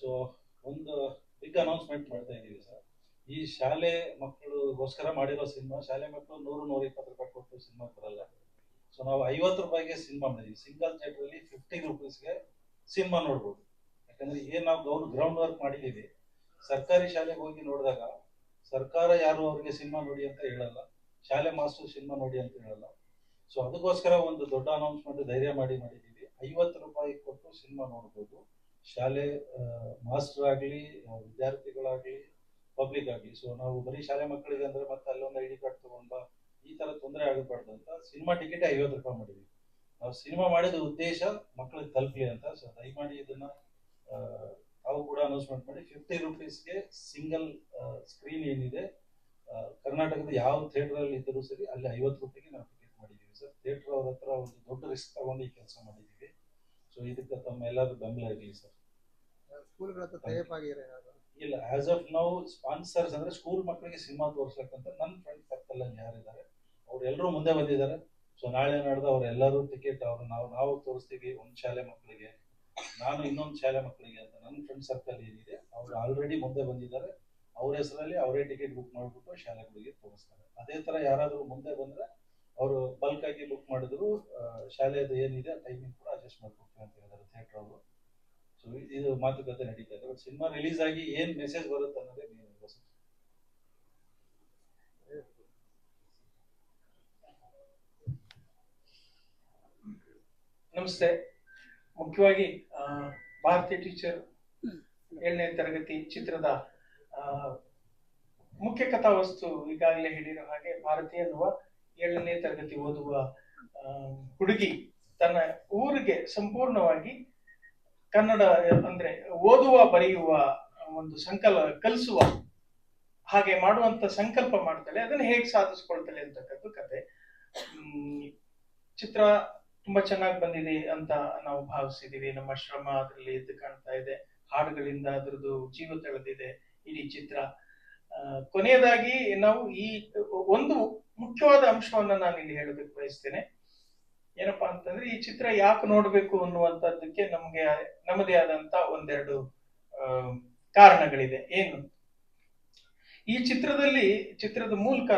So ಒಂದು big announcement ಮಾಡ್ತಾ ಇದ್ದೀವಿ ಸರ್. ಈ ಶಾಲೆ ಮಕ್ಕಳಿಗೋಸ್ಕರ ಮಾಡಿರೋ ಸಿನಿಮಾ, ಶಾಲೆ ಮಕ್ಕಳು 100-120 ರೂಪಾಯಿ ಕೊಟ್ಟು ಸಿನಿಮಾ ಬರಲ್ಲ. ಸೊ ನಾವು 50 ರೂಪಾಯಿಗೆ ಸಿನಿಮಾ ಮಾಡಿದ್ವಿ. ಸಿಂಗಲ್ ಥಿಯೇಟರ್ ಅಲ್ಲಿ 50 ರೂಪೀಸ್ಗೆ ಸಿನಿಮಾ ನೋಡ್ಬೋದು. ಯಾಕಂದ್ರೆ ಏನ್ ನಾವು ಗ್ರೌಂಡ್ ವರ್ಕ್ ಮಾಡಿದೀವಿ. ಸರ್ಕಾರಿ ಶಾಲೆಗೆ ಹೋಗಿ ನೋಡಿದಾಗ ಸರ್ಕಾರ ಯಾರು ಅವ್ರಿಗೆ ಸಿನಿಮಾ ನೋಡಿ ಅಂತ ಹೇಳಲ್ಲ, ಶಾಲೆ ಮಾಸ್ಟರ್ ಸಿನಿಮಾ ನೋಡಿ ಅಂತ ಹೇಳಲ್ಲ. ಸೊ ಅದಕ್ಕೋಸ್ಕರ ಒಂದು ದೊಡ್ಡ ಅನೌನ್ಸ್ಮೆಂಟ್ ಧೈರ್ಯ ಮಾಡಿದೀವಿ. 50 ರೂಪಾಯಿ ಕೊಟ್ಟು ಸಿನಿಮಾ ನೋಡ್ಬೋದು. ಶಾಲೆ ಮಾಸ್ಟರ್ ಆಗ್ಲಿ, ವಿದ್ಯಾರ್ಥಿಗಳಾಗ್ಲಿ, ಪಬ್ಲಿಕ್ ಆಗ್ಲಿ. ಸೊ ನಾವು ಬರೀ ಶಾಲೆ ಮಕ್ಕಳಿಗೆ ಅಂದ್ರೆ ಮತ್ತೆ ಅಲ್ಲೊಂದು ID ಕಾರ್ಡ್ ತಗೊಂಡ ಈ ತರ ತೊಂದರೆ ಆಗಬಾರ್ದು ಅಂತ ಸಿನಿಮಾ ಟಿಕೆಟ್ 50 ರೂಪಾಯಿ ಮಾಡಿದ್ವಿ. ನಾವು ಸಿನಿಮಾ ಮಾಡಿದ ಉದ್ದೇಶ ಮಕ್ಕಳಿಗೆ ತಲುಪಲಿ ಅಂತ. ಸೊ ದಯಮಾಡಿ ಇದನ್ನ ತಾವು ಕೂಡ ಅನೌನ್ಸ್ಮೆಂಟ್ ಮಾಡಿ. 50 ರೂಪೀಸ್ಗೆ ಸಿಂಗಲ್ ಸ್ಕ್ರೀನ್ ಏನಿದೆ, ಕರ್ನಾಟಕದ ಯಾವ ಥಿಯೇಟರ್ ಅಲ್ಲಿ ಇದ್ದರೂ ಸರಿ ಅಲ್ಲಿ 50 ರೂಪಾಯಿಗೆ ನಾವು ಟಿಕೆಟ್ ಮಾಡಿದೀವಿ ಸರ್. ಥಿಯೇಟರ್ ಅವ್ರ ಹತ್ರ ಒಂದು ದೊಡ್ಡ ರಿಸ್ಕ್ ತಗೊಂಡು ಈ ಕೆಲಸ ಮಾಡಿದೀವಿ. ಸೊ ಇದಕ್ಕೆ ತಮ್ಮ ಎಲ್ಲರೂ ಬೆಂಬಲ ಇರಲಿ ಸರ್. ಇಲ್ಲ, ಆಸ್ ಆಫ್ ನೌ ಸ್ಪಾನ್ಸರ್ಸ್ ಅಂದ್ರೆ ಸ್ಕೂಲ್ ಮಕ್ಕಳಿಗೆ ಸಿನಿಮಾ ತೋರಿಸ್ಬೇಕಂತ ನನ್ನ ಫ್ರೆಂಡ್ ಸರ್ಕಲ್ ಅಲ್ಲಿ ಯಾರಿದ್ದಾರೆ ಅವ್ರೆಲ್ಲರೂ ಮುಂದೆ ಬಂದಿದ್ದಾರೆ. ಸೊ ನಾಳೆ ನಡೆದ ಅವರೆಲ್ಲರೂ ಟಿಕೆಟ್ ನಾವು ತೋರಿಸ್ತೀವಿ. ಒಂದು ಶಾಲೆ ಮಕ್ಕಳಿಗೆ, ನಾನು ಇನ್ನೊಂದು ಶಾಲೆ ಮಕ್ಕಳಿಗೆ ಅಂತ ನನ್ನ ಫ್ರೆಂಡ್ ಸರ್ಕಲ್ ಏನಿದೆ ಅವ್ರು ಆಲ್ರೆಡಿ ಮುಂದೆ ಬಂದಿದ್ದಾರೆ. ಅವ್ರ ಹೆಸರಲ್ಲಿ ಅವರೇ ಟಿಕೆಟ್ ಬುಕ್ ಮಾಡಿಬಿಟ್ಟು ಶಾಲೆಗಳಿಗೆ ತೋರಿಸ್ತಾರೆ. ಅದೇ ತರ ಯಾರಾದರೂ ಮುಂದೆ ಬಂದ್ರೆ ಅವರು ಬಲ್ಕ್ ಆಗಿ ಬುಕ್ ಮಾಡಿದ್ರು ಶಾಲೆಯದು ಏನಿದೆ ಟೈಮಿಂಗ್ ಕೂಡ ಅಡ್ಜಸ್ಟ್ ಮಾಡ್ಕೊಡ್ತೀವಿ ಅಂತ ಹೇಳಿದ್ದಾರೆ ಥಿಯೇಟರ್ ಅವರು. ಸೊ ಇದು ಮಾತುಕತೆ ನಡೀತಾ ಇದೆ. ಬಟ್ ಸಿನಿಮಾ ರಿಲೀಸ್ ಆಗಿ ಏನ್ ಮೆಸೇಜ್ ಬರುತ್ತೆ ಅನ್ನೋದೇ ನೀವು ನಮಸ್ತೆ. ಮುಖ್ಯವಾಗಿ ಭಾರತೀಯ ಟೀಚರ್ 7ನೇ ತರಗತಿ ಚಿತ್ರದ ಮುಖ್ಯ ಕಥಾವಸ್ತು ಈಗಾಗಲೇ ಹೇಳಿರೋ ಹಾಗೆ, ಭಾರತಿ ಎನ್ನುವ 7ನೇ ತರಗತಿ ಓದುವ ಹುಡುಗಿ ತನ್ನ ಊರಿಗೆ ಸಂಪೂರ್ಣವಾಗಿ ಕನ್ನಡ ಅಂದ್ರೆ ಓದುವ ಬರೆಯುವ ಒಂದು ಕಲಿಸುವ ಹಾಗೆ ಮಾಡುವಂತ ಸಂಕಲ್ಪ ಮಾಡ್ತಾಳೆ. ಅದನ್ನ ಹೇಗೆ ಸಾಧಿಸ್ಕೊಳ್ತಾಳೆ ಅಂತಕ್ಕದ್ದು ಕತೆ. ಚಿತ್ರ ತುಂಬಾ ಚೆನ್ನಾಗಿ ಬಂದಿದೆ ಅಂತ ನಾವು ಭಾವಿಸಿದೀವಿ. ನಮ್ಮ ಶ್ರಮ ಅದರಲ್ಲಿ ಎದ್ದು ಕಾಣ್ತಾ ಇದೆ. ಹಾಡುಗಳಿಂದ ಅದರದ್ದು ಜೀವ ತಳೆದಿದೆ ಇಡೀ ಚಿತ್ರ. ಕೊನೆಯದಾಗಿ ನಾವು ಈ ಒಂದು ಮುಖ್ಯವಾದ ಅಂಶವನ್ನ ನಾನು ಇಲ್ಲಿ ಹೇಳೋದಕ್ಕೆ ಬಯಸ್ತೇನೆ. ಏನಪ್ಪಾ ಅಂತಂದ್ರೆ, ಈ ಚಿತ್ರ ಯಾಕೆ ನೋಡ್ಬೇಕು ಅನ್ನುವಂಥದ್ದಕ್ಕೆ ನಮ್ಮದೇ ಆದಂತ ಒಂದೆರಡು ಕಾರಣಗಳಿದೆ. ಏನು, ಈ ಚಿತ್ರದ ಮೂಲಕ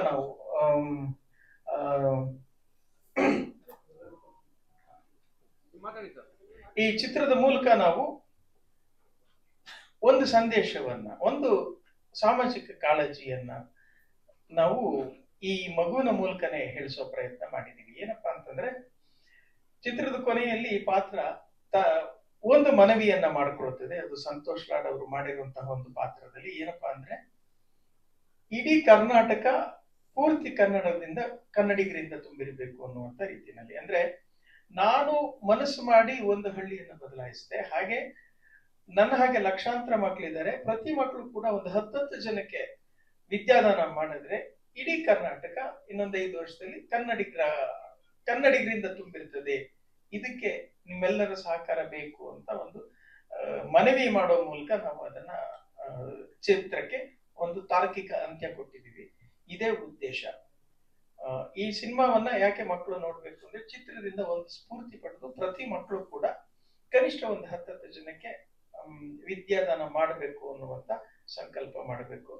ನಾವು ಒಂದು ಸಂದೇಶವನ್ನ, ಒಂದು ಸಾಮಾಜಿಕ ಕಾಳಜಿಯನ್ನ ನಾವು ಈ ಮಗುವಿನ ಮೂಲಕನೇ ಹೇಳಿಸೋ ಪ್ರಯತ್ನ ಮಾಡಿದೀವಿ. ಏನಪ್ಪಾ ಅಂತಂದ್ರೆ, ಚಿತ್ರದ ಕೊನೆಯಲ್ಲಿ ಈ ಪಾತ್ರ ಒಂದು ಮನವಿಯನ್ನ ಮಾಡಿಕೊಳ್ತದೆ. ಅದು ಸಂತೋಷ್ ಲಾಡ್ ಅವರು ಮಾಡಿರುವಂತಹ ಒಂದು ಪಾತ್ರದಲ್ಲಿ ಏನಪ್ಪಾ ಅಂದ್ರೆ, ಇಡೀ ಕರ್ನಾಟಕ ಪೂರ್ತಿ ಕನ್ನಡಿಗರಿಂದ ತುಂಬಿರಬೇಕು ಅನ್ನುವಂತ ರೀತಿಯಲ್ಲಿ. ಅಂದ್ರೆ ನಾನು ಮನಸ್ಸು ಮಾಡಿ ಒಂದು ಹಳ್ಳಿಯನ್ನು ಬದಲಾಯಿಸಿದೆ, ಹಾಗೆ ನನ್ನ ಹಾಗೆ ಲಕ್ಷಾಂತರ ಮಕ್ಕಳಿದ್ದಾರೆ. ಪ್ರತಿ ಮಕ್ಕಳು ಕೂಡ ಒಂದು 10 ಜನಕ್ಕೆ ವಿದ್ಯಾದಾನ ಮಾಡಿದ್ರೆ ಇಡೀ ಕರ್ನಾಟಕ ಇನ್ನೊಂದು 5 ವರ್ಷದಲ್ಲಿ ಕನ್ನಡಿಗರಿಂದ ತುಂಬಿರ್ತದೆ. ಇದಕ್ಕೆ ನಿಮ್ಮೆಲ್ಲರ ಸಹಕಾರ ಬೇಕು ಅಂತ ಒಂದು ಮನವಿ ಮಾಡೋ ಮೂಲಕ ನಾವು ಅದನ್ನ ಚಿತ್ರಕ್ಕೆ ಒಂದು ತಾರ್ಕಿಕ ಅಂತ್ಯ ಕೊಟ್ಟಿದ್ದೀವಿ. ಇದೇ ಉದ್ದೇಶ. ಈ ಸಿನಿಮಾವನ್ನ ಯಾಕೆ ಮಕ್ಕಳು ನೋಡ್ಬೇಕು ಅಂದ್ರೆ, ಚಿತ್ರದಿಂದ ಒಂದು ಸ್ಫೂರ್ತಿ ಪಡೆದು ಪ್ರತಿ ಮಕ್ಕಳು ಕೂಡ ಕನಿಷ್ಠ ಒಂದು 10 ಜನಕ್ಕೆ ವಿದ್ಯಾದಾನ ಮಾಡಬೇಕು ಅನ್ನುವಂತ ಸಂಕಲ್ಪ ಮಾಡಬೇಕು.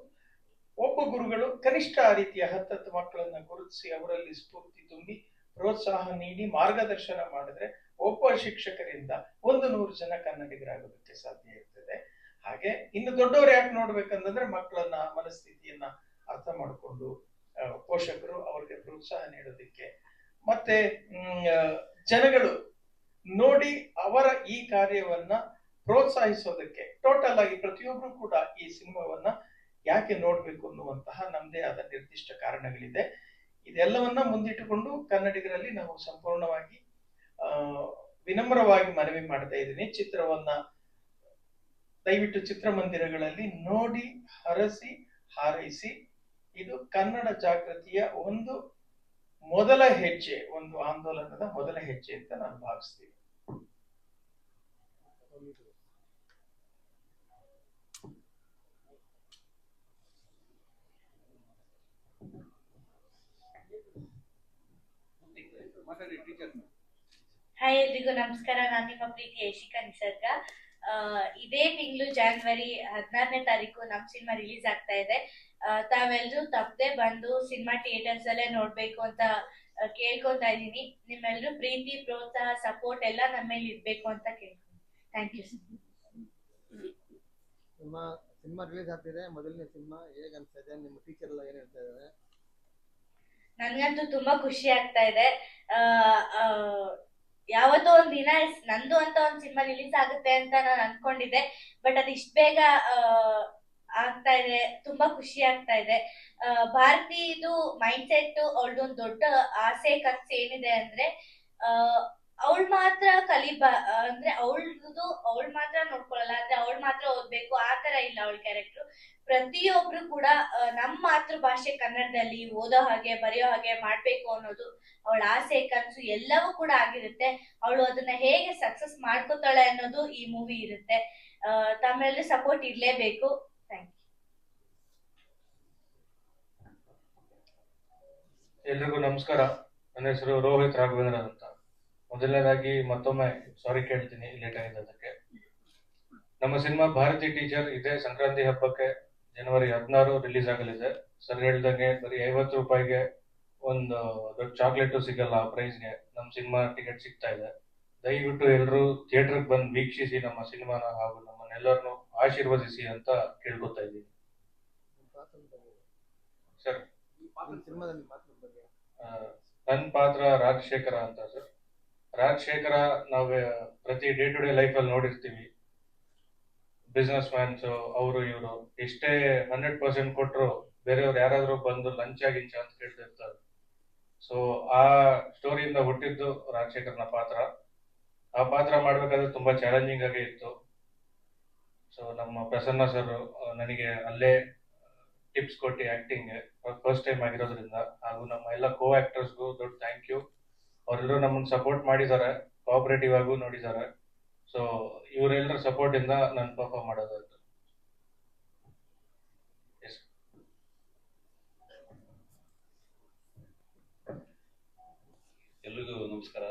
ಒಬ್ಬ ಗುರುಗಳು ಕನಿಷ್ಠ ಆ ರೀತಿಯ 10 ಮಕ್ಕಳನ್ನ ಗುರುತಿಸಿ ಅವರಲ್ಲಿ ಸ್ಫೂರ್ತಿ ತುಂಬಿ ಪ್ರೋತ್ಸಾಹ ನೀಡಿ ಮಾರ್ಗದರ್ಶನ ಮಾಡಿದ್ರೆ ಒಬ್ಬ ಶಿಕ್ಷಕರಿಂದ 100 ಜನ ಕನ್ನಡಿಗರಾಗೋದಕ್ಕೆ ಸಾಧ್ಯ ಇರ್ತದೆ. ಹಾಗೆ ಇನ್ನು ದೊಡ್ಡವರು ಯಾಕೆ ನೋಡ್ಬೇಕಂತಂದ್ರೆ, ಮಕ್ಕಳನ್ನ ಮನಸ್ಥಿತಿಯನ್ನ ಅರ್ಥ ಮಾಡಿಕೊಂಡು ಪೋಷಕರು ಅವರಿಗೆ ಪ್ರೋತ್ಸಾಹ ನೀಡೋದಕ್ಕೆ, ಮತ್ತೆ ಜನಗಳು ನೋಡಿ ಅವರ ಈ ಕಾರ್ಯವನ್ನ ಪ್ರೋತ್ಸಾಹಿಸೋದಕ್ಕೆ, ಟೋಟಲ್ ಆಗಿ ಪ್ರತಿಯೊಬ್ರು ಕೂಡ ಈ ಸಿನಿಮಾವನ್ನ ಯಾಕೆ ನೋಡ್ಬೇಕು ಅನ್ನುವಂತಹ ನಮ್ದೇ ಆದ ನಿರ್ದಿಷ್ಟ ಕಾರಣಗಳಿದೆ. ಇದೆಲ್ಲವನ್ನ ಮುಂದಿಟ್ಟುಕೊಂಡು ಕನ್ನಡಿಗರಲ್ಲಿ ನಾವು ಸಂಪೂರ್ಣವಾಗಿ ವಿನಮ್ರವಾಗಿ ಮನವಿ ಮಾಡ್ತಾ ಇದ್ದೀನಿ. ಚಿತ್ರವನ್ನ ದಯವಿಟ್ಟು ಚಿತ್ರಮಂದಿರಗಳಲ್ಲಿ ನೋಡಿ, ಹರಸಿ, ಹಾರೈಸಿ. ಇದು ಕನ್ನಡ ಜಾಗೃತಿಯ ಒಂದು ಮೊದಲ ಹೆಜ್ಜೆ, ಒಂದು ಆಂದೋಲನದ ಮೊದಲ ಹೆಜ್ಜೆ ಅಂತ ನಾನು ಭಾವಿಸ್ತೀನಿ. ಹಾಯ್ ಎಲ್ರಿಗೂ ನಮಸ್ಕಾರ. ನಾನು ನಿಮ್ಮ ಪ್ರೀತಿ ಯಶಿಕಾ ನಿಸರ್ಗ. ಇದೇ ತಿಂಗಳು ಜನವರಿ 16ನೇ ತಾರೀಕು ನಮ್ ಸಿನಿಮಾ ರಿಲೀಸ್ ಆಗ್ತಾ ಇದೆ. ತಾವೆಲ್ಲರೂ ತಪ್ಪದೆ ಬಂದು ಸಿನಿಮಾ ಥಿಯೇಟರ್ಸ್ ಅಲ್ಲೇ ನೋಡ್ಬೇಕು ಅಂತ ಕೇಳ್ಕೊತಾ ಇದೀನಿ. ನಿಮ್ಮೆಲ್ಲರೂ ಪ್ರೀತಿ, ಪ್ರೋತ್ಸಾಹ, ಸಪೋರ್ಟ್ ಎಲ್ಲ ನಮ್ಮ ಮೇಲೆ ಇರ್ಬೇಕು ಅಂತ ಕೇಳ್ತೀನಿ. Thank you. ಸಿನಿಮಾ ರಿಲೀಸ್ ಆಗ್ತಿದೆ, ಮೊದಲನೇ ಸಿನಿಮಾ ಹೇಗೆ ಅನ್ಸ್ತಾ ಇದೆ? ನಿಮ್ಮ ಟೀಚರ್ ಎಲ್ಲ ಏನ್ ಹೇಳ್ತಾ ಇದ್ದಾರೆ? ನನ್ಗಂತೂ ತುಂಬಾ ಖುಷಿ ಆಗ್ತಾ ಇದೆ. ಯಾವತ್ತೋ ಒಂದ್ ದಿನ ನಂದು ಅಂತ ಒಂದ್ ಸಿನಿಮಾ ರಿಲೀಸ್ ಆಗುತ್ತೆ ಅಂತ ನಾನು ಅನ್ಕೊಂಡಿದ್ದೆ. ಬಟ್ ಅದು ಇಷ್ಟ ಬೇಗ ಆಗ್ತಾ ಇದೆ. ತುಂಬಾ ಖುಷಿ ಆಗ್ತಾ ಇದೆ. ಭಾರತೀದು ಮೈಂಡ್ ಸೆಟ್, ಅವಳದೊಂದು ದೊಡ್ಡ ಆಸೆ ಕನಸು ಏನಿದೆ ಅಂದ್ರೆ ಅವಳು ಮಾತ್ರ ಅಂದ್ರೆ ಅವಳು ಮಾತ್ರ ನೋಡ್ಕೊಳಲ್ಲ, ಅಂದ್ರೆ ಅವಳು ಮಾತ್ರ ಓದ್ಬೇಕು ಆ ತರ ಇಲ್ಲ ಅವಳ ಕ್ಯಾರೆಕ್ಟರ್. ಪ್ರತಿಯೊಬ್ರು ಕೂಡ ನಮ್ಮ ಮಾತೃ ಭಾಷೆ ಕನ್ನಡದಲ್ಲಿ ಓದೋ ಹಾಗೆ, ಬರೆಯೋ ಹಾಗೆ ಮಾಡ್ಬೇಕು ಅನ್ನೋದು ಅವಳ ಆಸೆ ಕನಸು ಎಲ್ಲವೂ ಕೂಡ ಆಗಿರುತ್ತೆ. ಅವಳು ಅದನ್ನ ಹೇಗೆ ಸಕ್ಸಸ್ ಮಾಡ್ಕೋತಾಳೆ ಅನ್ನೋದು ಈ ಮೂವಿ ಇರುತ್ತೆ. ತಮ್ಮೆಲ್ಲರೂ ಸಪೋರ್ಟ್ ಇರ್ಲೇಬೇಕು. Thank you. ಎಲ್ರಿಗೂ ನಮಸ್ಕಾರ. ನನ್ನ ಹೆಸರು ರೋಹಿತ್ ರಾಘವೇಂದ್ರ ಅಂತ. ಮೊದಲನೇದಾಗಿ ಮತ್ತೊಮ್ಮೆ ಸಾರಿ ಕೇಳ್ತೀನಿ ಲೇಟ್ ಆಗಿದ್ದಕ್ಕೆ. ನಮ್ಮ ಸಿನಿಮಾ ಭಾರತಿ ಟೀಚರ್ ಇದೇ ಸಂಕ್ರಾಂತಿ ಹಬ್ಬಕ್ಕೆ ಜನವರಿ 16 ರಿಲೀಸ್ ಆಗಲಿದೆ. ಸರ್ ಹೇಳ್ದಂಗೆ ಬರೀ 50 ರೂಪಾಯಿಗೆ ಒಂದು ದೊಡ್ಡ ಚಾಕ್ಲೇಟು ಸಿಗಲ್ಲ ಆ ಪ್ರೈಸ್ಗೆ ನಮ್ಮ ಸಿನಿಮಾ ಟಿಕೆಟ್ ಸಿಗ್ತಾ ಇದೆ. ದಯವಿಟ್ಟು ಎಲ್ಲರೂ ಥಿಯೇಟರ್ಗೆ ಬಂದು ವೀಕ್ಷಿಸಿ ನಮ್ಮ ಸಿನಿಮಾನ, ಹಾಗೂ ನಮ್ಮನ್ನೆಲ್ಲರನ್ನು ಆಶೀರ್ವದಿಸಿ ಅಂತ ಕೇಳ್ಕೊತಾ ಇದ್ದೀನಿ ಸರ್. ನನ್ನ ಪಾತ್ರ ರಾಜಶೇಖರ ಅಂತ ಸರ್. ರಾಜಶೇಖರ ನಾವು ಪ್ರತಿ ಡೇ ಟು ಡೇ ಲೈಫಲ್ಲಿ ನೋಡಿರ್ತೀವಿ. ಬಿಸ್ನೆಸ್ ಮ್ಯಾನ್ಸ್ ಅವರು ಇವರು ಎಷ್ಟೇ 100% ಕೊಟ್ಟರು ಬೇರೆಯವ್ರು ಯಾರಾದ್ರೂ ಬಂದು ಲಂಚ ಗಿಂಚ ಅಂತ ಕೇಳ್ತಿರ್ತಾರೆ. ಸೊ ಆ ಸ್ಟೋರಿಯಿಂದ ಹುಟ್ಟಿದ್ದು ರಾಜಶೇಖರ್ನ ಪಾತ್ರ. ಆ ಪಾತ್ರ ಮಾಡ್ಬೇಕಾದ್ರೆ ತುಂಬಾ ಚಾಲೆಂಜಿಂಗ್ ಆಗೇ ಇತ್ತು. ಸೊ ನಮ್ಮ ಪ್ರಸನ್ನ ಸರ್ ನನಗೆ ಅಲ್ಲೇ ಟಿಪ್ಸ್ ಕೊಟ್ಟು ಆಕ್ಟಿಂಗ್ ಫಸ್ಟ್ ಟೈಮ್ ಆಗಿರೋದ್ರಿಂದ, ಹಾಗೂ ನಮ್ಮ ಎಲ್ಲ ಕೋ ಆಕ್ಟರ್ಸ್ಗೂ ದೊಡ್ಡ ಥ್ಯಾಂಕ್ ಯು. ಅವರೆಲ್ಲರೂ ನಮ್ಮನ್ನು ಸಪೋರ್ಟ್ ಮಾಡಿದ್ದಾರೆ, ಕೋಆಪರೇಟಿವ್ ಆಗೂ ನೋಡಿದ್ದಾರೆ. ಸೊ ಇವರೆಲ್ಲರ ಸಪೋರ್ಟ್ ಇಂದ ನಾನು ಪರ್ಫಾರ್ಮ್ ಮಾಡೋದಾಯ್ತು. ಎಲ್ರಿಗೂ ನಮಸ್ಕಾರ.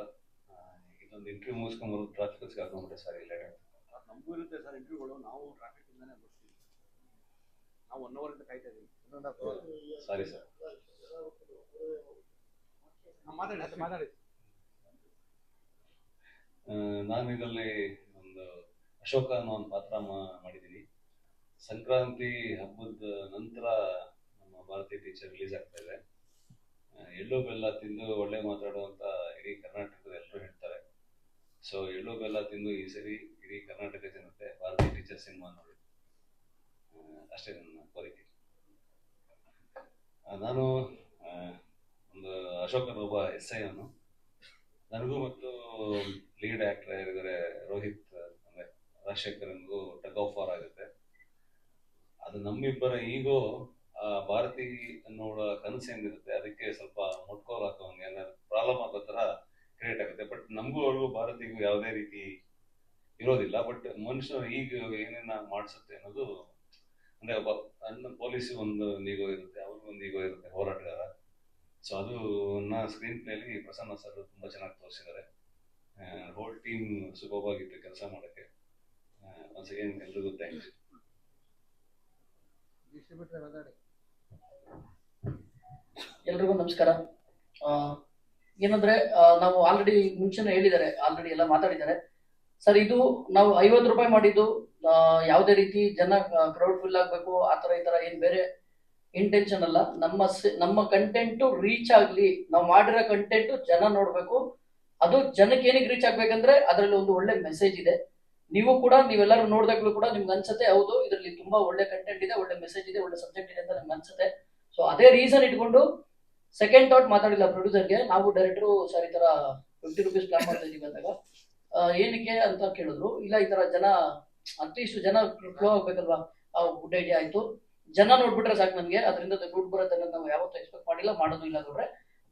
ಇದೊಂದು ಇಂಟರ್ವ್ಯೂ ಮುಗಿಸ್ಕೊಂಡ್ಬರೋದು ಟ್ರಾಫಿಕ್ ಸಿಗಾಕೊಂಡ್ಬಿಟ್ಟೆ ಸರ್. ಇಲ್ಲ ನಮಗೂ ಇರುತ್ತೆ ಸರ್ ಇಂಟರ್ವ್ಯೂಗಳು. ನಾವು ಟ್ರಾಫಿಕ್ ಇಂದಾನೆ ಬರ್ತೀವಿ. ನಾವು 1 ಅವರ್ ಇಂದ ಕಾಯ್ತಾ ಇದೀವಿ. Sorry sir. ಮಾತಾಡಿ. ನಾನು ಇದರಲ್ಲಿ ಒಂದು ಅಶೋಕ ಅನ್ನೋ ಒಂದು ಪಾತ್ರ ಮಾಡಿದ್ದೀನಿ. ಸಂಕ್ರಾಂತಿ ಹಬ್ಬದ ನಂತರ ನಮ್ಮ ಭಾರತೀಯ ಟೀಚರ್ ರಿಲೀಸ್ ಆಗ್ತಾ ಇದೆ. ಎಳ್ಳು ಬೆಲ್ಲ ತಿಂದು ಒಳ್ಳೆ ಮಾತಾಡುವಂತ ಇಡೀ ಕರ್ನಾಟಕದ ಎಲ್ಲರೂ ಹೇಳ್ತಾರೆ. ಸೊ ಎಳ್ಳು ಬೆಲ್ಲ ತಿಂದು ಈ ಸರಿ ಇಡೀ ಕರ್ನಾಟಕ ಜನತೆ ಭಾರತೀಯ ಟೀಚರ್ ಸಿನಿಮಾ ನೋಡಿ, ಅಷ್ಟೇ ನನ್ನ ಕೋರಿಕೆ. ನಾನು ಒಂದು ಅಶೋಕನ ಒಬ್ಬ SI ಅವನು. ನನಗೂ ಮತ್ತು ಲೀಡ್ ಆಕ್ಟರ್ ಯಾರಿದ್ದಾರೆ ರೋಹಿತ್ ಅಂದ್ರೆ ರಾಜಶೇಖರನ್ಗೂ ಟಗ್ ಆಫ್ ವಾರ್ ಆಗುತ್ತೆ. ಅದು ನಮ್ಮಿಬ್ಬರ ಈಗೋ ಭಾರತಿ ನೋಡ ಕನಸು ಏನಿರುತ್ತೆ ಅದಕ್ಕೆ ಸ್ವಲ್ಪ ಮುಟ್ಕೋಲ್ ಹಾಕೋಂಗೆ ಏನಾದ್ರು ಪ್ರಾಬ್ಲಮ್ ಆಗೋ ತರ ಕ್ರಿಯೇಟ್ ಆಗುತ್ತೆ. ಬಟ್ ನಮಗೂ ಅವ್ರಿಗೂ ಭಾರತಿಗೂ ಯಾವುದೇ ರೀತಿ ಇರೋದಿಲ್ಲ. ಬಟ್ ಮನುಷ್ಯರು ಈಗ ಏನೇನ ಮಾಡಿಸುತ್ತೆ ಅನ್ನೋದು, ಅಂದ್ರೆ ಒಬ್ಬ ಪೊಲೀಸ್ ಒಂದು ಈಗೋ ಇರುತ್ತೆ, ಅವ್ರಿಗೂ ಒಂದು ಈಗೋ ಇರುತ್ತೆ, ಹೋರಾಟಗಾರ. ಸೊ ಅದು ಸ್ಕ್ರೀನ್ ಪ್ಲೇಲಿ ಪ್ರಸನ್ನ ಸರ್ ತುಂಬಾ ಚೆನ್ನಾಗಿ ತೋರಿಸಿದ್ದಾರೆ. ಹೋಲ್ ಟೀಮ್ ಸೂಪರ್ ಆಗಿತ್ತು ಕೆಲಸ ಮಾಡೋಕ್ಕೆ. ಒನ್ಸ್ ಅಗೇನ್ ಎಲ್ರಿಗೂ ಥ್ಯಾಂಕ್ಸ್. ಎಲ್ರಿಗೂ ನಮಸ್ಕಾರ. ಏನಂದ್ರೆ ನಾವು ಆಲ್ರೆಡಿ ಮುಂಚೆನೆ ಹೇಳಿದ್ದಾರೆ, ಆಲ್ರೆಡಿ ಎಲ್ಲ ಮಾತಾಡಿದ್ದಾರೆ ಸರ್. ಇದು ನಾವು 50 ರೂಪಾಯಿ ಮಾಡಿದ್ದು ಯಾವುದೇ ರೀತಿ ಜನ ಕ್ರೌಡ್ ಫುಲ್ ಆಗ್ಬೇಕು ಆ ತರ ಈ ತರ ಏನ್ ಬೇರೆ ಇಂಟೆನ್ಷನ್ ಅಲ್ಲ. ನಮ್ಮ ಕಂಟೆಂಟ್ ರೀಚ್ ಆಗ್ಲಿ, ನಾವು ಮಾಡಿರೋ ಕಂಟೆಂಟ್ ಜನ ನೋಡ್ಬೇಕು. ಅದು ಜನಕ್ಕೆ ಏನಕ್ಕೆ ರೀಚ್ ಆಗ್ಬೇಕಂದ್ರೆ ಅದರಲ್ಲಿ ಒಂದು ಒಳ್ಳೆ ಮೆಸೇಜ್ ಇದೆ. ನೀವೆಲ್ಲರೂ ನೋಡಿದಾಗ್ಲೂ ಕೂಡ ನಿಮ್ಗೆ ಅನ್ಸುತ್ತೆ ಹೌದು ಇದರಲ್ಲಿ ತುಂಬಾ ಒಳ್ಳೆ ಕಂಟೆಂಟ್ ಇದೆ, ಒಳ್ಳೆ ಮೆಸೇಜ್ ಇದೆ, ಒಳ್ಳೆ ಸಬ್ಜೆಕ್ಟ್ ಇದೆ ಅಂತ ನಿಮ್ಗೆ ಅನ್ಸುತ್ತೆ. ಸೊ ಅದೇ ರೀಸನ್ ಇಟ್ಕೊಂಡು ಸೆಕೆಂಡ್ ಥಾಟ್ ಮಾತಾಡಿಲ್ಲ ಪ್ರೊಡ್ಯೂಸರ್ಗೆ. ನಾವು ಡೈರೆಕ್ಟ್ರು ಸರ್ ಈ ತರ 50 ರೂಪೀಸ್ ಪ್ಲಾನ್ ಮಾಡ್ತಾ ಇದೀವಿ ಅಂದಾಗ ಏನಕ್ಕೆ ಅಂತ ಕೇಳಿದ್ರು. ಇಲ್ಲ ಈ ತರ ಜನ ಅಟ್ಲೀಸ್ಟ್ ಜನ ಫ್ಲೋ ಆಗ್ಬೇಕಲ್ವಾ, ಗುಡ್ ಐಡಿಯಾ ಆಯ್ತು. ಜನ ನೋಡ್ಬಿಟ್ರೆ ಸಾಕು ನನ್ಗೆ, ಅದರಿಂದ ದುಡ್ಡು ಬರುತ್ತೆ ಅನ್ನೋದು ನಾವು ಯಾವತ್ತೂ ಎಕ್ಸ್ಪೆಕ್ಟ್ ಮಾಡಿಲ್ಲ, ಮಾಡೋದು ಇಲ್ಲ. ನೋಡ್ರೆ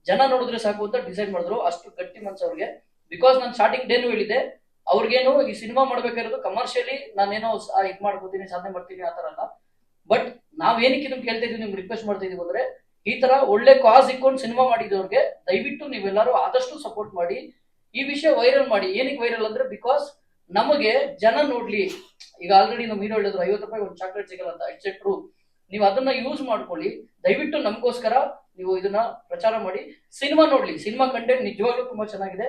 ಜನ ನೋಡಿದ್ರೆ ಸಾಕು ಅಂತ ಡಿಸೈಡ್ ಮಾಡಿದ್ರು. ಅಷ್ಟು ಗಟ್ಟಿ ಮನ್ಸು ಅವ್ರಿಗೆ. ಬಿಕಾಸ್ ನಾನು ಸ್ಟಾರ್ಟಿಂಗ್ ಡೇನು ಹೇಳಿದೆ ಅವ್ರಿಗೇನು ಈ ಸಿನಿಮಾ ಮಾಡ್ಬೇಕಾಗಿರೋದು ಕಮರ್ಷಿಯಲಿ ನಾನೇನೋ ಇದ್ ಮಾಡ್ಕೋತೀನಿ, ಸಾಧನೆ ಮಾಡ್ತೀನಿ ಆ ತರ ಅಲ್ಲ. ಬಟ್ ನಾವ್ ಏನಕ್ಕೆ ಇದನ್ನ ಕೇಳ್ತಾ ಇದೀವಿ, ನಿಮ್ಗೆ ರಿಕ್ವೆಸ್ಟ್ ಮಾಡ್ತಾ ಇದೀವಿ ಅಂದ್ರೆ ಈ ತರ ಒಳ್ಳೆ ಕಾಸ್ ಇಟ್ಕೊಂಡು ಸಿನಿಮಾ ಮಾಡಿದವ್ರಿಗೆ ದಯವಿಟ್ಟು ನೀವೆಲ್ಲರೂ ಆದಷ್ಟು ಸಪೋರ್ಟ್ ಮಾಡಿ, ಈ ವಿಷಯ ವೈರಲ್ ಮಾಡಿ. ಏನಕ್ಕೆ ವೈರಲ್ ಅಂದ್ರೆ ಬಿಕಾಸ್ ನಮಗೆ ಜನ ನೋಡ್ಲಿ. ಈಗ ಆಲ್ರೆಡಿ ನಮ್ಮ ಹೀರೋ ಹೇಳಿದ್ರು 50 ರೂಪಾಯಿ ಒಂದು ಚಾಕ್ಲೇಟ್ ಸಿಗಲ್ಲ ಅಂತ. It's true. ನೀವು ಅದನ್ನ ಯೂಸ್ ಮಾಡ್ಕೊಳ್ಳಿ. ದಯವಿಟ್ಟು ನಮಗೋಸ್ಕರ ನೀವು ಇದನ್ನ ಪ್ರಚಾರ ಮಾಡಿ. ಸಿನಿಮಾ ನೋಡ್ಲಿ. ಸಿನಿಮಾ ಕಂಟೆಂಟ್ ನಿಜವಾಗ್ಲೂ ತುಂಬಾ ಚೆನ್ನಾಗಿದೆ.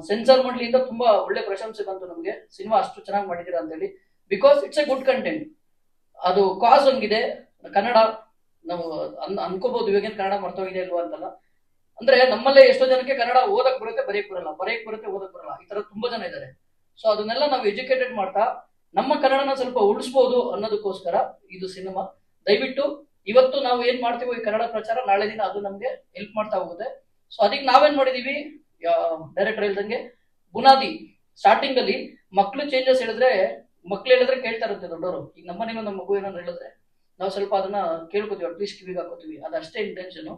ಸೆನ್ಸಾರ್ ಮಂಡಳಿಯಿಂದ ತುಂಬಾ ಒಳ್ಳೆ ಪ್ರಶಂಸೆ ಬಂತು ನಮಗೆ, ಸಿನಿಮಾ ಅಷ್ಟು ಚೆನ್ನಾಗಿ ಮಾಡಿದೀರಾ ಅಂತ ಹೇಳಿ. Because it's A good content. ಅದು ಕಾಸ್ ಹಂಗಿದೆ. ಕನ್ನಡ ನಾವು ಅನ್ಕೋಬಹುದು ಇವಾಗೇನು ಕನ್ನಡ ಮರ್ತೋಗಿದೆ ಇಲ್ವಾ ಅಂತಲ್ಲ. ಅಂದ್ರೆ ನಮ್ಮಲ್ಲೇ ಎಷ್ಟೋ ಜನಕ್ಕೆ ಕನ್ನಡ ಓದಕ್ ಬರುತ್ತೆ, ಬರೆಯಕ್ ಬರಲ್ಲ, ಬರೆಯಕ್ ಬರುತ್ತೆ, ಓದಕ್ ಬರಲ್ಲ. ಈ ತರ ತುಂಬಾ ಜನ ಇದ್ದಾರೆ. ಸೊ ಅದನ್ನೆಲ್ಲ ನಾವು ಎಜುಕೇಟೆಡ್ ಮಾಡ್ತಾ ನಮ್ಮ ಕನ್ನಡನ ಸ್ವಲ್ಪ ಉಳಿಸ್ಬೋದು ಅನ್ನೋದಕ್ಕೋಸ್ಕರ ಇದು ಸಿನಿಮಾ. ದಯವಿಟ್ಟು ಇವತ್ತು ನಾವು ಏನ್ ಮಾಡ್ತೀವೋ ಈ ಕನ್ನಡ ಪ್ರಚಾರ, ನಾಳೆ ದಿನ ಅದು ನಮ್ಗೆ ಹೆಲ್ಪ್ ಮಾಡ್ತಾ ಹೋಗುತ್ತೆ. ಸೊ ಅದಕ್ಕೆ ನಾವೇನ್ ಮಾಡಿದೀವಿ, ಡೈರೆಕ್ಟರ್ ಹೇಳ್ದಂಗೆ ಬುನಾದಿ ಸ್ಟಾರ್ಟಿಂಗ್ ಅಲ್ಲಿ ಮಕ್ಳು ಚೇಂಜಸ್ ಹೇಳಿದ್ರೆ ಕೇಳ್ತಾ ಇರುತ್ತೆ ದೊಡ್ಡವರು. ಈಗ ನಮ್ಮನೇನು ನಮ್ಮ ಮಗು ಏನಾದ್ರು ಹೇಳಿದ್ರೆ ನಾವು ಸ್ವಲ್ಪ ಅದನ್ನ ಕೇಳ್ಕೊತೀವಿ, ಅಟ್ಲೀಸ್ಟ್ ಕಿವಿಗೆ ಹಾಕೋತೀವಿ. ಅದಷ್ಟೇ ಇಂಟೆನ್ಷನ್.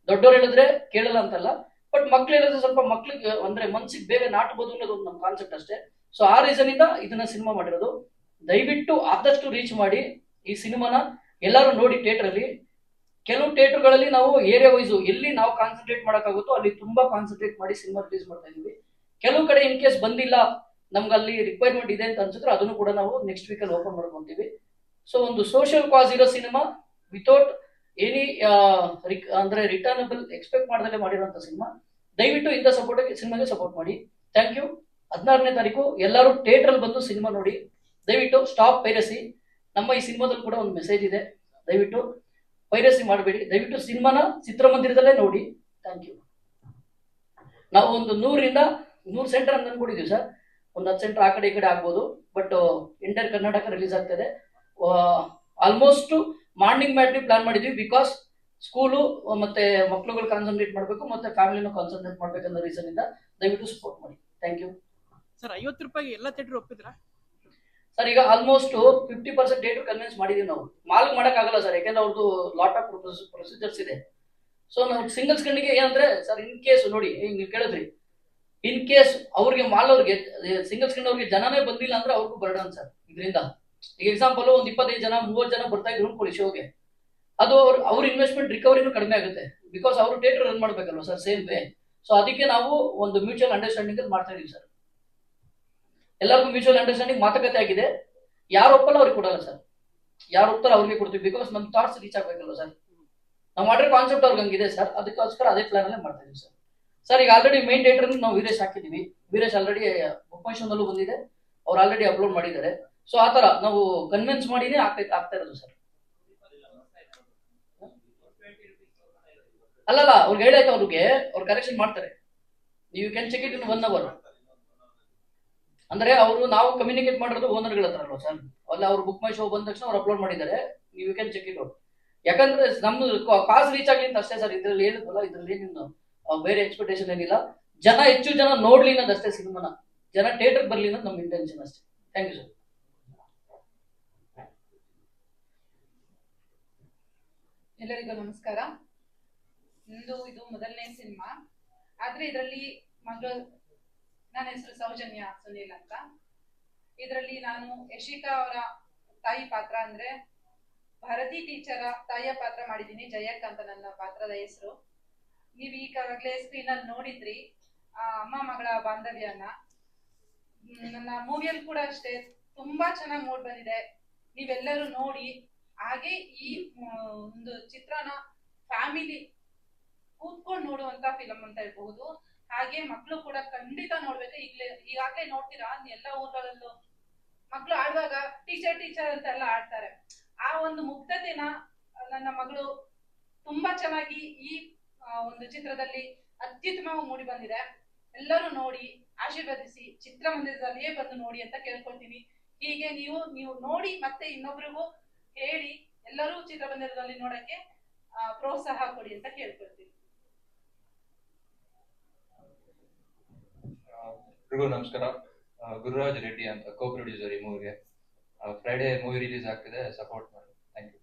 ದೊಡ್ಡವ್ರು ಹೇಳಿದ್ರೆ ಕೇಳಲ್ಲ ಅಂತಲ್ಲ, ಬಟ್ ಮಕ್ಳು ಹೇಳಿದ್ರೆ ಸ್ವಲ್ಪ ಮಕ್ಳಿಗೆ ಅಂದ್ರೆ ಮನ್ಸಿಗೆ ಬೇಗ ನಾಟಬಹುದು ಅನ್ನೋದು ಒಂದು ನಮ್ಮ ಕಾನ್ಸೆಪ್ಟ್ ಅಷ್ಟೇ. ಸೊ ಆ ರೀಸನ್ ಇಂದ ಇದನ್ನ ಸಿನಿಮಾ ಮಾಡಿರೋದು. ದಯವಿಟ್ಟು ಆದಷ್ಟು ರೀಚ್ ಮಾಡಿ ಈ ಸಿನಿಮಾನ. ಎಲ್ಲರೂ ನೋಡಿ ಥಿಯೇಟರ್ ಅಲ್ಲಿ. ಕೆಲವು ಥಿಯೇಟರ್ಗಳಲ್ಲಿ ನಾವು ಏರಿಯಾ ವೈಸು ಎಲ್ಲಿ ನಾವು ಕಾನ್ಸಂಟ್ರೇಟ್ ಮಾಡೋಕ್ಕಾಗುತ್ತೋ ಅಲ್ಲಿ ತುಂಬಾ ಕಾನ್ಸಂಟ್ರೇಟ್ ಮಾಡಿ ಸಿನಿಮಾ ರಿಲೀಸ್ ಮಾಡ್ತಾ ಇದೀವಿ. ಕೆಲವು ಕಡೆ ಇನ್ ಕೇಸ್ ಬಂದಿಲ್ಲ, ನಮ್ಗೆ ಅಲ್ಲಿ ರಿಕ್ವೈರ್ಮೆಂಟ್ ಇದೆ ಅಂತ ಅನ್ಸಿದ್ರೆ ಅದನ್ನು ಕೂಡ ನಾವು ನೆಕ್ಸ್ಟ್ ವೀಕಲ್ಲಿ ಓಪನ್ ಮಾಡ್ಕೊಂತೀವಿ. ಸೊ ಒಂದು ಸೋಷಿಯಲ್ ಕಾಸ್ ಇರೋ ಸಿನಿಮಾ ವಿತೌಟ್ ಎನಿ ಅಂದ್ರೆ ರಿಟರ್ನಬಲ್ ಎಕ್ಸ್ಪೆಕ್ಟ್ ಮಾಡದಲ್ಲೇ ಮಾಡಿರುವಂತ ಸಿನಿಮಾ. ದಯವಿಟ್ಟು ಇಂಥ ಸಿನಿಮಾಗೆ ಸಪೋರ್ಟ್ ಮಾಡಿ. Thank you. 16ನೇ ತಾರೀಕು ಎಲ್ಲರೂ ಥಿಯೇಟರ್ ಅಲ್ಲಿ ಬಂದು ಸಿನಿಮಾ ನೋಡಿ. ದಯವಿಟ್ಟು ಸ್ಟಾಪ್ ಪೈರಸಿ. ನಮ್ಮ ಈ ಸಿನಿಮಾದಲ್ಲಿ ಕೂಡ ಒಂದು ಮೆಸೇಜ್ ಇದೆ. ದಯವಿಟ್ಟು ಪೈರಸಿ ಮಾಡಬೇಡಿ. ದಯವಿಟ್ಟು ಸಿನಿಮಾನ ಚಿತ್ರಮಂದಿರದಲ್ಲೇ ನೋಡಿ. Thank you. ನಾವು ಒಂದು 100 ಸೆಂಟರ್ ಅಂತ ಅನ್ಕೊಂಡಿದೀವಿ ಸರ್. ಒಂದು 10 ಸೆಂಟರ್ ಆ ಕಡೆ ಈ ಕಡೆ ಆಗ್ಬೋದು, ಬಟ್ ಎಂಟೈರ್ ಕರ್ನಾಟಕ ರಿಲೀಸ್ ಆಗ್ತದೆ. ಆಲ್ಮೋಸ್ಟ್ ಮಾರ್ನಿಂಗ್ ಮ್ಯಾಟ್ನಿ ಪ್ಲಾನ್ ಮಾಡಿದ್ವಿ. ಬಿಕಾಸ್ ಸ್ಕೂಲು ಮತ್ತೆ ಮಕ್ಳುಗಳು ಕಾನ್ಸಂಟ್ರೇಟ್ ಮಾಡಬೇಕು, ಮತ್ತೆ ಫ್ಯಾಮಿಲಿನೂ ಕಾನ್ಸಂಟ್ರೇಟ್ ಮಾಡ್ಬೇಕನ್ನೋ ರೀಸನ್ ಇಂದ ದಯವಿಟ್ಟು ಸಪೋರ್ಟ್ ಮಾಡಿ. Thank you sir. 50 ರೂಪಾಯಿ ಎಲ್ಲ ಥಿಯೇಟರ್ ಒಪ್ಪಿದ್ರಾ ಸರ್? ಈಗ ಆಲ್ಮೋಸ್ಟ್ 50% ಥಿಯೇಟರ್ ಕನ್ವಿನ್ಸ್ ಮಾಡಿದೀವಿ ನಾವು. ಮಾಲ್ ಮಾಡಕ್ಕಾಗಲ್ಲ ಸರ್, ಯಾಕಂದ್ರೆ ಅವ್ರದ್ದು ಲಾಟ್ ಆಫ್ ಪ್ರೊಸೀಜರ್ಸ್ ಇದೆ. ಸೊ ನಾವು ಸಿಂಗಲ್ ಸ್ಕ್ರೀನ್ಗೆ ಏನಂದ್ರೆ ಸರ್, ಇನ್ ಕೇಸ್ ನೋಡಿ ನೀವು ಕೇಳಿದ್ರಿ, ಇನ್ ಕೇಸ್ ಅವ್ರಿಗೆ ಮಾಲ್ ಅವ್ರಿಗೆ ಸಿಂಗಲ್ ಸ್ಕ್ರೀನ್ ಅವ್ರಿಗೆ ಜನನೇ ಬಂದಿಲ್ಲ ಅಂದ್ರೆ ಅವ್ರಿಗೂ ಬರ್ಡನ್ ಸರ್ ಇದರಿಂದ. ಈಗ ಎಕ್ಸಾಂಪಲ್ ಒಂದು 25 ಜನ 30 ಜನ ಬರ್ತಾ ಇದ್ರು ಅನ್ಕೊಳ್ಳಿ ಶೋಗೆ, ಅದು ಅವ್ರ ಇನ್ವೆಸ್ಟ್ಮೆಂಟ್ ರಿಕವರಿನೂ ಕಡಿಮೆ ಆಗುತ್ತೆ. ಬಿಕಾಸ್ ಅವರು ಥಿಯೇಟರ್ ರನ್ ಮಾಡ್ಬೇಕಲ್ವ ಸರ್, ಸೇಮ್ ವೇ. ಸೊ ಅದಕ್ಕೆ ನಾವು ಒಂದು ಮ್ಯೂಚುವಲ್ ಅಂಡರ್ಸ್ಟ್ಯಾಂಡಿಂಗ್ ಅಲ್ಲಿ ಮಾಡ್ತಾ ಇದೀವಿ ಸರ್. ಎಲ್ಲರಿಗೂ ಮ್ಯೂಚುವಲ್ ಅಂಡರ್ಸ್ಟ್ಯಾಂಡಿಂಗ್ ಮಾತುಕತೆ ಆಗಿದೆ. ಯಾರು ಒಪ್ಪಲ್ಲ ಅವ್ರಿಗೆ ಕೊಡಲ್ಲ ಸರ್, ಯಾರು ಒಪ್ತಾರ ಅವ್ರಿಗೆ ಕೊಡ್ತೀವಿ. ಬಿಕಾಸ್ ನಮ್ ಥಾಟ್ಸ್ ರೀಚ್ ಆಗ್ಬೇಕಲ್ವ ಸರ್. ನಾವು ಮಾಡಿರೋ ಕಾನ್ಸೆಪ್ಟ್ ಅವ್ರಿಗೆ ಹಂಗಿದೆ ಸರ್, ಅದಕ್ಕೋಸ್ಕರ ಅದೇ ಪ್ಲಾನ್ ಅಲ್ಲೇ ಮಾಡ್ತಾ ಇದೀವಿ ಸರ್. ಸರ್ ಈಗ ಆಲ್ರೆಡಿ ಮೇನ್ ಥಿಯೇಟರ್ ನಾವು ವೀರೇಶ್ ಹಾಕಿದೀವಿ. ವೀರೇಶ್ ಆಲ್ರೆಡಿ ಬುಕ್ ಮೈ ಶೋನಲ್ಲೂ ಬಂದಿದೆ, ಅವ್ರು ಆಲ್ರೆಡಿ ಅಪ್ಲೋಡ್ ಮಾಡಿದ್ದಾರೆ. ಸೊ ಆ ತರ ನಾವು ಕನ್ವಿನ್ಸ್ ಮಾಡಿನೇ ಆಗ್ತಾ ಇರೋದು ಸರ್. ಅಲ್ಲಲ್ಲ, ಅವ್ರಿಗೆ ಹೇಳಾಯ್ತು, ಅವ್ರು ಕರೆಕ್ಷನ್ ಮಾಡ್ತಾರೆ. You can check it in 1 hour. ಅಂದ್ರೆ ನಾವು ಕಮ್ಯುನಿಕೇಟ್ ಮಾಡಿರೋದು ಓನರ್ಗಳ ಹತ್ರ ಅಲ್ವಾ ಸರ್. ಅಲ್ಲ, ಅವ್ರು ಬುಕ್ ಮೈ ಶೋ ಬಂದ ತಕ್ಷಣ ಅವ್ರು ಅಪ್ಲೋಡ್ ಮಾಡಿದ್ದಾರೆ. You can check it out. ಯಾಕಂದ್ರೆ ನಮ್ದು ಕಾಸ್ ರೀಚ್ ಆಗ್ಲಿ ಅಂತ ಅಷ್ಟೇ ಸರ್. ಇದ್ರಲ್ಲಿ ಹೇಳಿದ್ವಲ್ಲ, ಇದ್ರಲ್ಲಿ ಏನು ಬೇರೆ ಎಕ್ಸ್ಪೆಕ್ಟೇಷನ್ ಏನಿಲ್ಲ. ಹೆಚ್ಚು ಜನ ನೋಡ್ಲಿ ಅನ್ನೋದಷ್ಟೇ ಸಿನಿಮಾನ. ಜನ ಥಿಯೇಟರ್ ಬರ್ಲಿ ಅನ್ನೋದು ನಮ್ಮ ಇಂಟೆನ್ಷನ್ ಅಷ್ಟೇ. Thank you sir. ಎಲ್ಲರಿಗೂ ನಮಸ್ಕಾರ. ನಂದು ಇದು ಮೊದಲನೇ ಸಿನಿಮಾ. ಆದ್ರೆ ಇದರಲ್ಲಿ ನನ್ನ ಹೆಸರು ಸೌಜನ್ಯ ಸುನೀಲ್ ಅಂತ. ಇದರಲ್ಲಿ ನಾನು ಯಶಿಕಾ ಅವರ ತಾಯಿ ಪಾತ್ರ ಅಂದ್ರೆ ಭಾರತಿ ಟೀಚರ್ ತಾಯಿಯ ಪಾತ್ರ ಮಾಡಿದ್ದೀನಿ. ಜಯಕ್ ಅಂತ ನನ್ನ ಪಾತ್ರದ ಹೆಸರು. ನೀವು ಈಗಾಗಲೇ ಸ್ಕ್ರೀನ್ ಅಲ್ಲಿ ನೋಡಿದ್ರಿ ಅಮ್ಮ ಮಗಳ ಬಾಂಧವ್ಯನ. ನನ್ನ ಮೂವಿಯಲ್ಲಿ ಕೂಡ ಅಷ್ಟೇ ತುಂಬಾ ಚೆನ್ನಾಗಿ ಮೂಡ್ ಬಂದಿದೆ. ನೀವೆಲ್ಲರೂ ನೋಡಿ. ಹಾಗೆ ಈ ಒಂದು ಚಿತ್ರನ ಫ್ಯಾಮಿಲಿ ಕೂತ್ಕೊಂಡು ನೋಡುವಂತ ಫಿಲಂ ಅಂತ ಹೇಳ್ಬಹುದು. ಹಾಗೆ ಮಕ್ಕಳು ಕೂಡ ಖಂಡಿತ ನೋಡ್ಬೇಕು. ಈಗಾಗಲೇ ನೋಡ್ತೀರಾ ಎಲ್ಲ ಊರುಗಳಲ್ಲೂ ಮಕ್ಕಳು ಆಡುವಾಗ ಟೀಚರ್ ಅಂತ ಎಲ್ಲ ಆಡ್ತಾರೆ. ಆ ಒಂದು ಮುಗ್ಧತೆನ ನನ್ನ ಮಗಳು ತುಂಬಾ ಚೆನ್ನಾಗಿ ಈ ಒಂದು ಚಿತ್ರದಲ್ಲಿ ಅತ್ಯುತ್ತಮವಾಗಿ ಮೂಡಿ ಬಂದಿದೆ. ಎಲ್ಲರೂ ನೋಡಿ ಆಶೀರ್ವದಿಸಿ ಚಿತ್ರಮಂದಿರದಲ್ಲಿಯೇ ಬಂದು ನೋಡಿ ಅಂತ ಕೇಳ್ಕೊಳ್ತೀನಿ. ಹೀಗೆ ನೀವು ನೋಡಿ ಮತ್ತೆ ಇನ್ನೊಬ್ರಿಗೂ ಹೇಳಿ ಎಲ್ಲರೂ ಚಿತ್ರಮಂದಿರದಲ್ಲಿ ನೋಡಕ್ಕೆ ಪ್ರೋತ್ಸಾಹ ಕೊಡಿ ಅಂತ ಕೇಳ್ಕೊಳ್ತೀನಿ. ಎಲ್ರಿಗೂ ನಮಸ್ಕಾರ. ಗುರುರಾಜ್ ರೆಡ್ಡಿ ಅಂತ ಕೋ ಪ್ರೊಡ್ಯೂಸರ್ ಈ ಮೂವಿಗೆ. ಫ್ರೈಡೇ ಮೂವಿ ರಿಲೀಸ್ ಆಗ್ತಿದೆ, ಸಪೋರ್ಟ್ ಮಾಡಿ. Thank you.